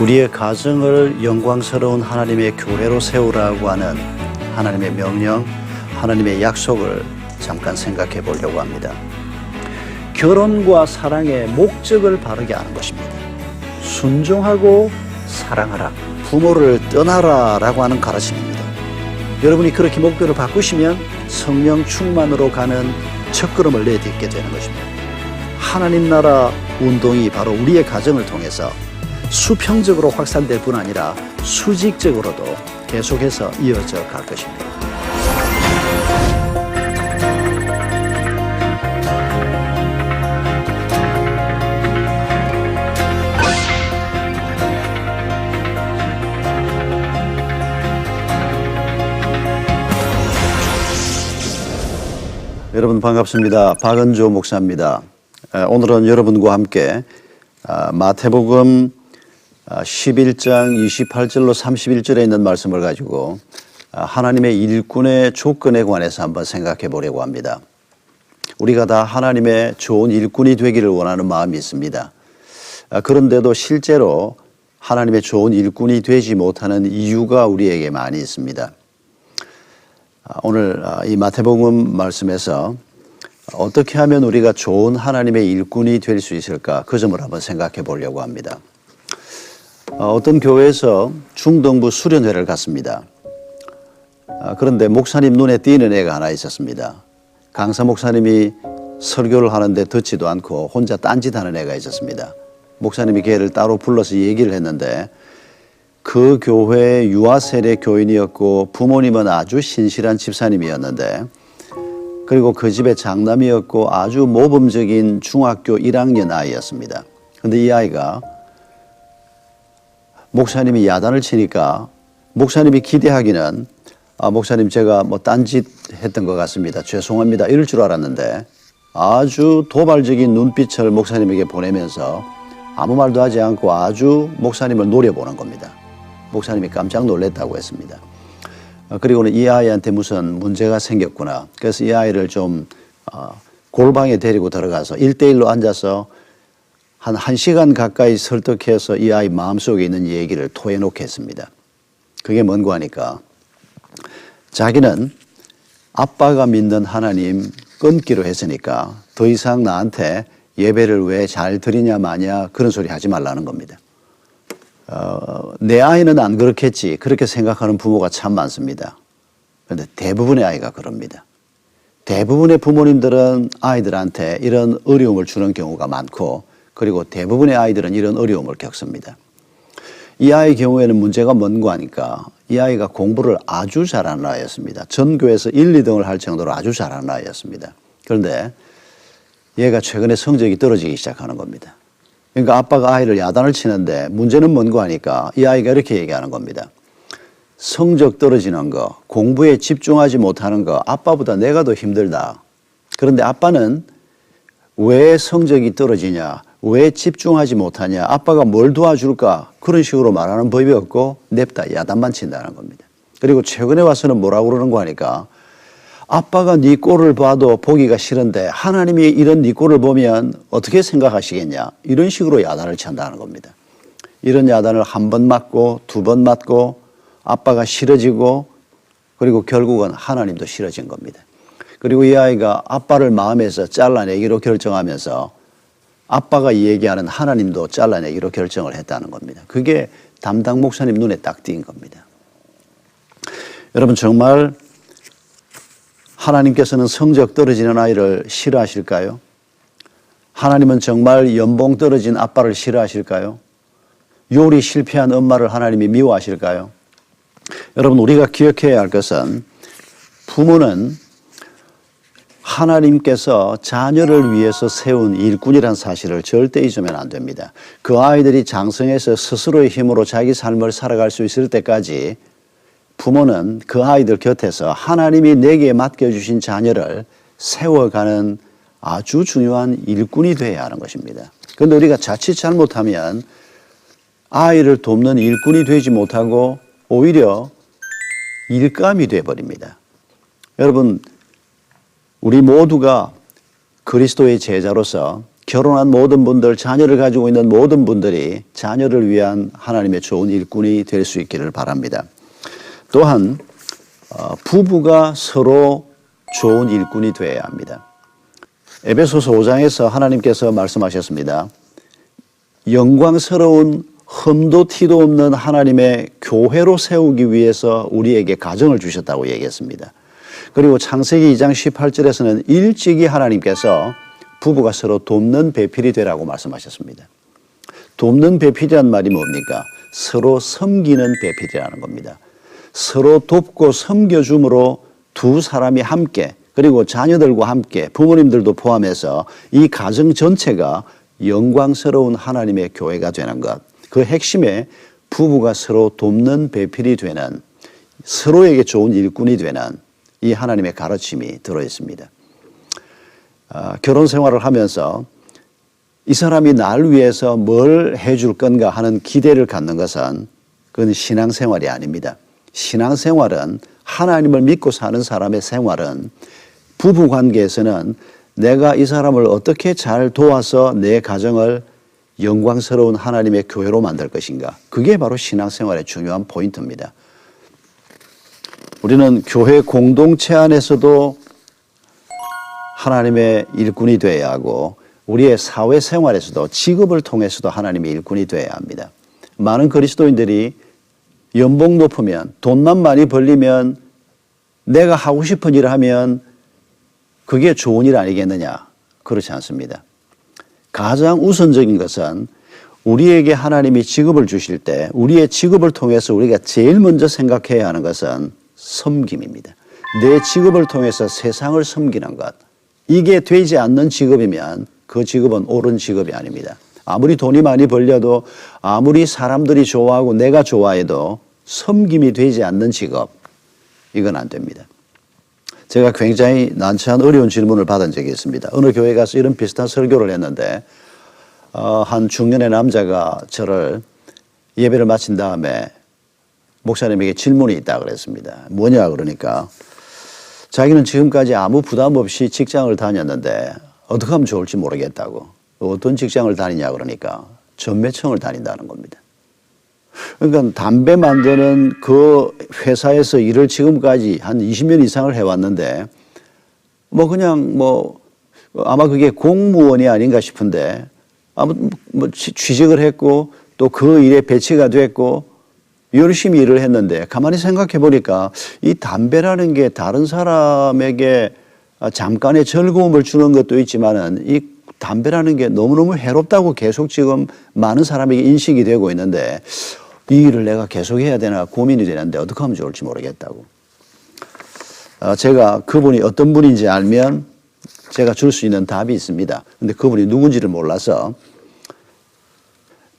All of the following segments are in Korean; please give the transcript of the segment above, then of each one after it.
우리의 가정을 영광스러운 하나님의 교회로 세우라고 하는 하나님의 명령, 하나님의 약속을 잠깐 생각해 보려고 합니다. 결혼과 사랑의 목적을 바르게 아는 것입니다. 순종하고 사랑하라, 부모를 떠나라 라고 하는 가르침입니다. 여러분이 그렇게 목표를 바꾸시면 성령 충만으로 가는 첫걸음을 내딛게 되는 것입니다. 하나님 나라 운동이 바로 우리의 가정을 통해서 수평적으로 확산될 뿐 아니라 수직적으로도 계속해서 이어져 갈 것입니다. 여러분 반갑습니다. 박은조 목사입니다. 오늘은 여러분과 함께 마태복음 11장 28절로 31절에 있는 말씀을 가지고 하나님의 일꾼의 조건에 관해서 한번 생각해 보려고 합니다. 우리가 다 하나님의 좋은 일꾼이 되기를 원하는 마음이 있습니다. 그런데도 실제로 하나님의 좋은 일꾼이 되지 못하는 이유가 우리에게 많이 있습니다. 오늘 이 마태복음 말씀에서 어떻게 하면 우리가 좋은 하나님의 일꾼이 될 수 있을까, 그 점을 한번 생각해 보려고 합니다. 어떤 교회에서 중등부 수련회를 갔습니다. 그런데 목사님 눈에 띄는 애가 하나 있었습니다. 강사 목사님이 설교를 하는데 듣지도 않고 혼자 딴짓하는 애가 있었습니다. 목사님이 걔를 따로 불러서 얘기를 했는데 그 교회의 유아세례 교인이었고 부모님은 아주 신실한 집사님이었는데, 그리고 그 집의 장남이었고 아주 모범적인 중학교 1학년 아이였습니다. 그런데 이 아이가 목사님이 야단을 치니까 목사님이 기대하기는 목사님 제가 뭐 딴짓 했던 것 같습니다, 죄송합니다, 이럴 줄 알았는데 아주 도발적인 눈빛을 목사님에게 보내면서 아무 말도 하지 않고 아주 목사님을 노려보는 겁니다. 목사님이 깜짝 놀랐다고 했습니다. 그리고는 이 아이한테 무슨 문제가 생겼구나. 그래서 이 아이를 좀 골방에 데리고 들어가서 1대1로 앉아서 한 1시간 가까이 설득해서 이 아이 마음속에 있는 얘기를 토해놓게 했습니다. 그게 뭔고 하니까 자기는 아빠가 믿는 하나님 끊기로 했으니까 더 이상 나한테 예배를 왜 잘 드리냐 마냐 그런 소리 하지 말라는 겁니다. 내 아이는 안 그렇겠지, 그렇게 생각하는 부모가 참 많습니다. 그런데 대부분의 아이가 그럽니다. 대부분의 부모님들은 아이들한테 이런 어려움을 주는 경우가 많고, 그리고 대부분의 아이들은 이런 어려움을 겪습니다. 이 아이의 경우에는 문제가 뭔고 하니까 이 아이가 공부를 아주 잘하는 아이였습니다. 전교에서 1, 2등을 할 정도로 아주 잘하는 아이였습니다. 그런데 얘가 최근에 성적이 떨어지기 시작하는 겁니다. 그러니까 아빠가 아이를 야단을 치는데 문제는 뭔고 하니까 이 아이가 이렇게 얘기하는 겁니다. 성적 떨어지는 거, 공부에 집중하지 못하는 거, 아빠보다 내가 더 힘들다. 그런데 아빠는 왜 성적이 떨어지냐, 왜 집중하지 못하냐, 아빠가 뭘 도와줄까, 그런 식으로 말하는 법이 없고 냅다 야단만 친다는 겁니다. 그리고 최근에 와서는 뭐라고 그러는고 하니까 아빠가 네 꼴을 봐도 보기가 싫은데 하나님이 이런 네 꼴을 보면 어떻게 생각하시겠냐, 이런 식으로 야단을 친다는 겁니다. 이런 야단을 한 번 맞고 두 번 맞고 아빠가 싫어지고, 그리고 결국은 하나님도 싫어진 겁니다. 그리고 이 아이가 아빠를 마음에서 잘라내기로 결정하면서 아빠가 얘기하는 하나님도 잘라내기로 결정을 했다는 겁니다. 그게 담당 목사님 눈에 딱 띈 겁니다. 여러분, 정말 하나님께서는 성적 떨어지는 아이를 싫어하실까요? 하나님은 정말 연봉 떨어진 아빠를 싫어하실까요? 요리 실패한 엄마를 하나님이 미워하실까요? 여러분, 우리가 기억해야 할 것은 부모는 하나님께서 자녀를 위해서 세운 일꾼이라는 사실을 절대 잊으면 안 됩니다. 그 아이들이 장성해서 스스로의 힘으로 자기 삶을 살아갈 수 있을 때까지 부모는 그 아이들 곁에서 하나님이 내게 맡겨주신 자녀를 세워가는 아주 중요한 일꾼이 되어야 하는 것입니다. 그런데 우리가 자칫 잘못하면 아이를 돕는 일꾼이 되지 못하고 오히려 일감이 되어버립니다. 여러분, 우리 모두가 그리스도의 제자로서 결혼한 모든 분들, 자녀를 가지고 있는 모든 분들이 자녀를 위한 하나님의 좋은 일꾼이 될 수 있기를 바랍니다. 또한 부부가 서로 좋은 일꾼이 되어야 합니다. 에베소서 5장에서 하나님께서 말씀하셨습니다. 영광스러운 흠도 티도 없는 하나님의 교회로 세우기 위해서 우리에게 가정을 주셨다고 얘기했습니다. 그리고 창세기 2장 18절에서는 일찍이 하나님께서 부부가 서로 돕는 배필이 되라고 말씀하셨습니다. 돕는 배필이란 말이 뭡니까? 서로 섬기는 배필이라는 겁니다. 서로 돕고 섬겨줌으로 두 사람이 함께, 그리고 자녀들과 함께, 부모님들도 포함해서 이 가정 전체가 영광스러운 하나님의 교회가 되는 것, 그 핵심에 부부가 서로 돕는 배필이 되는, 서로에게 좋은 일꾼이 되는 이 하나님의 가르침이 들어있습니다. 결혼 생활을 하면서 이 사람이 날 위해서 뭘 해줄 건가 하는 기대를 갖는 것은 그건 신앙생활이 아닙니다. 신앙생활은, 하나님을 믿고 사는 사람의 생활은, 부부관계에서는 내가 이 사람을 어떻게 잘 도와서 내 가정을 영광스러운 하나님의 교회로 만들 것인가, 그게 바로 신앙생활의 중요한 포인트입니다. 우리는 교회 공동체 안에서도 하나님의 일꾼이 되어야 하고, 우리의 사회생활에서도, 직업을 통해서도 하나님의 일꾼이 되어야 합니다. 많은 그리스도인들이 연봉 높으면, 돈만 많이 벌리면, 내가 하고 싶은 일을 하면 그게 좋은 일 아니겠느냐? 그렇지 않습니다. 가장 우선적인 것은 우리에게 하나님이 직업을 주실 때 우리의 직업을 통해서 우리가 제일 먼저 생각해야 하는 것은 섬김입니다. 내 직업을 통해서 세상을 섬기는 것, 이게 되지 않는 직업이면 그 직업은 옳은 직업이 아닙니다. 아무리 돈이 많이 벌려도, 아무리 사람들이 좋아하고 내가 좋아해도 섬김이 되지 않는 직업, 이건 안 됩니다. 제가 굉장히 난처한 어려운 질문을 받은 적이 있습니다. 어느 교회 가서 이런 비슷한 설교를 했는데 한 중년의 남자가 저를 예배를 마친 다음에 목사님에게 질문이 있다 그랬습니다. 뭐냐 그러니까 자기는 지금까지 아무 부담 없이 직장을 다녔는데 어떻게 하면 좋을지 모르겠다고. 어떤 직장을 다니냐 그러니까 전매청을 다닌다는 겁니다. 그러니까 담배 만드는 그 회사에서 일을 지금까지 한 20년 이상을 해왔는데 아마 그게 공무원이 아닌가 싶은데 취직을 했고 또 그 일에 배치가 됐고 열심히 일을 했는데 가만히 생각해 보니까 이 담배라는 게 다른 사람에게 잠깐의 즐거움을 주는 것도 있지만은 이 담배라는 게 너무너무 해롭다고 계속 지금 많은 사람에게 인식이 되고 있는데 이 일을 내가 계속 해야 되나 고민이 되는데 어떻게 하면 좋을지 모르겠다고. 제가 그분이 어떤 분인지 알면 제가 줄 수 있는 답이 있습니다. 근데 그분이 누군지를 몰라서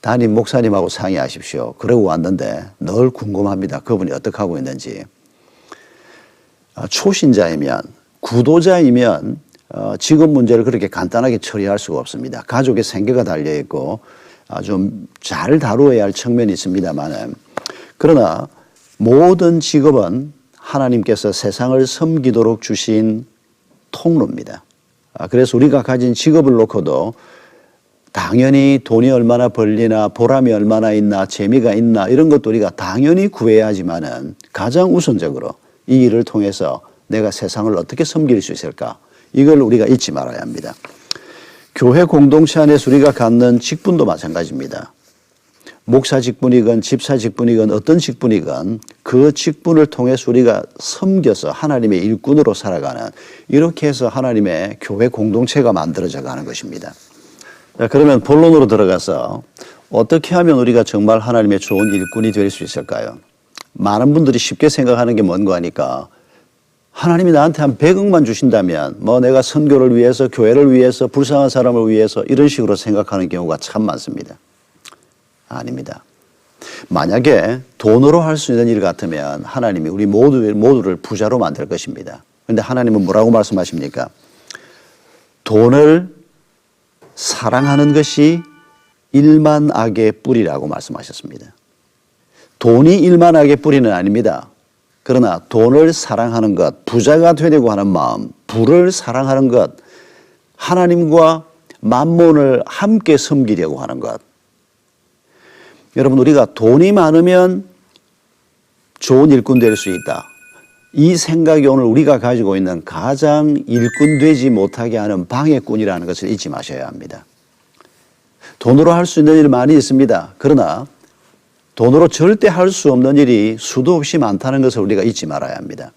담임 목사님하고 상의하십시오. 그러고 왔는데 늘 궁금합니다. 그분이 어떻게 하고 있는지. 초신자이면, 구도자이면 직업 문제를 그렇게 간단하게 처리할 수가 없습니다. 가족의 생계가 달려있고 좀 잘 다루어야 할 측면이 있습니다만, 그러나 모든 직업은 하나님께서 세상을 섬기도록 주신 통로입니다. 그래서 우리가 가진 직업을 놓고도 당연히 돈이 얼마나 벌리나, 보람이 얼마나 있나, 재미가 있나, 이런 것도 우리가 당연히 구해야 하지만은 가장 우선적으로 이 일을 통해서 내가 세상을 어떻게 섬길 수 있을까, 이걸 우리가 잊지 말아야 합니다. 교회 공동체 안에서 우리가 갖는 직분도 마찬가지입니다. 목사 직분이건 집사 직분이건 어떤 직분이건 그 직분을 통해서 우리가 섬겨서 하나님의 일꾼으로 살아가는, 이렇게 해서 하나님의 교회 공동체가 만들어져 가는 것입니다. 자, 그러면 본론으로 들어가서 어떻게 하면 우리가 정말 하나님의 좋은 일꾼이 될 수 있을까요? 많은 분들이 쉽게 생각하는 게 뭔가 하니까 하나님이 나한테 한 100억만 주신다면 내가 선교를 위해서, 교회를 위해서, 불쌍한 사람을 위해서, 이런 식으로 생각하는 경우가 참 많습니다. 아닙니다. 만약에 돈으로 할 수 있는 일 같으면 하나님이 우리 모두를 부자로 만들 것입니다. 그런데 하나님은 뭐라고 말씀하십니까? 돈을 사랑하는 것이 일만 악의 뿌리라고 말씀하셨습니다. 돈이 일만 악의 뿌리는 아닙니다. 그러나 돈을 사랑하는 것, 부자가 되려고 하는 마음, 부를 사랑하는 것, 하나님과 만몬을 함께 섬기려고 하는 것. 여러분, 우리가 돈이 많으면 좋은 일꾼 될 수 있다. 이 생각이 오늘 우리가 가지고 있는 가장 일꾼 되지 못하게 하는 방해꾼이라는 것을 잊지 마셔야 합니다. 돈으로 할 수 있는 일이 많이 있습니다. 그러나 돈으로 절대 할 수 없는 일이 수도 없이 많다는 것을 우리가 잊지 말아야 합니다.